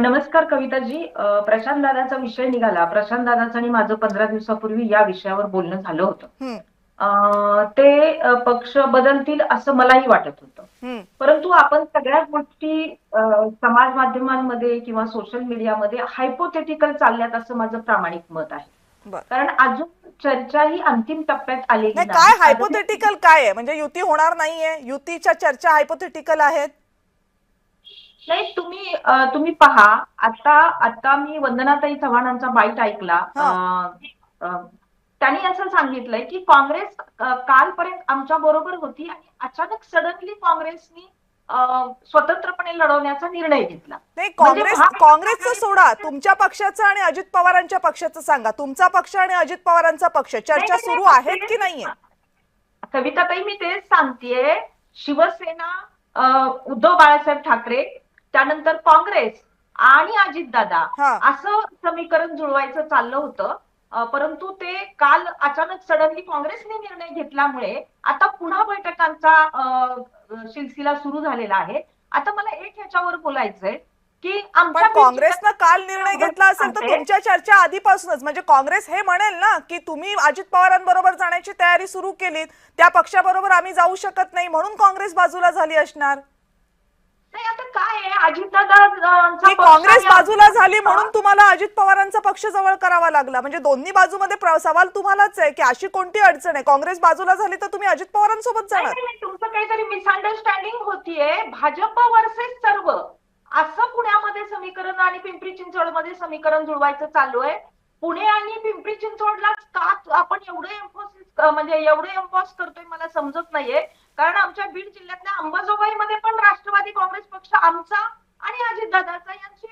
नमस्कार कविताजी. प्रशांत दादाचा विषय निघाला. प्रशांत दादाचं आणि माझं 15 दिवसापूर्वी या विषयावर बोलणं झालं होतं. हम्म, ते पक्ष बदलतील असं मलाही वाटत होतं. हम्म. परंतु आपण सगळ्या गोष्टी समाज माध्यमांमध्ये किंवा सोशल मीडियामध्ये हायपोथेटिकल चालल्यात असं माझं प्रामाणिक मत आहे. बर. कारण अजून चर्चा ही अंतिम टप्प्यात आलेली नाही, नाही. काय हायपोथेटिकल काय आहे? म्हणजे युती होणार नाहीये, युतीच्या चर्चा हायपोथेटिकल आहेत? नाही, तुम्ही पहा. आता आता मी वंदनाताई चव्हाणांचा बाईट ऐकला. हा. त्यांनी असं सांगितलंय की काँग्रेस कालपर्यंत आमच्या बरोबर होती आणि अचानक सडनली काँग्रेसनी स्वतंत्रपणे लढवण्याचा निर्णय घेतला. नाही, म्हणजे काँग्रेसचं सोडा, तुमच्या पक्षाचं आणि अजित पवारांच्या पक्षाचं सांगा. तुमचा पक्ष आणि अजित पवारांचा पक्ष चर्चा सुरू आहेत की नाहीये? कविताताई, मी तेच सांगतेय. शिवसेना, उद्धव बाळासाहेब ठाकरे, त्यानंतर काँग्रेस आणि अजितदादा हा. असं समीकरण जुळवायचं चाललं होतं. परंतु ते काल अचानक सडनली काँग्रेसने निर्णय घेतल्यामुळे आता पुन्हा बैठकांचा सिलसिला सुरू झालेला आहे. आता मला एक ह्याच्यावर बोलायचंय की पण आमच्या काँग्रेसनं काल निर्णय घेतला असेल तर तुमच्या चर्चा आधीपासूनच, म्हणजे काँग्रेस हे म्हणेल ना की तुम्ही अजित पवारांबरोबर जाण्याची तयारी सुरू केलीत, त्या पक्षाबरोबर आम्ही जाऊ शकत नाही म्हणून काँग्रेस बाजूला झाली असणार. नाही, आता काय आहे, अजितदादांचा पक्ष काँग्रेस आणि बाजूला झाली म्हणून तुम्हाला अजित पवारांचा पक्ष जवळ करावा लागला. म्हणजे दोन्ही बाजूमध्ये सवाल तुम्हालाच आहे की अशी कोणती अडचण आहे? काँग्रेस बाजूला झाली तर तुम्ही अजित पवारांसोबत जाणार. नाही, तुमचं काहीतरी मिसअंडरस्टँडिंग होतीये. भाजप वर्सेस सर्व असं पुण्यामध्ये समीकरण आणि पिंपरी चिंचवडमध्ये समीकरण जुळवायचं चालू आहे. पुणे आणि पिंपरी चिंचवडला का आपण एवढं एम्फॉस करतोय मला समजत नाहीये. कारण आमच्या बीड जिल्ह्यातल्या अंबाजोगाईमध्ये पण राष्ट्रवादी काँग्रेस पक्ष आमचा आणि अजितदादाचा यांची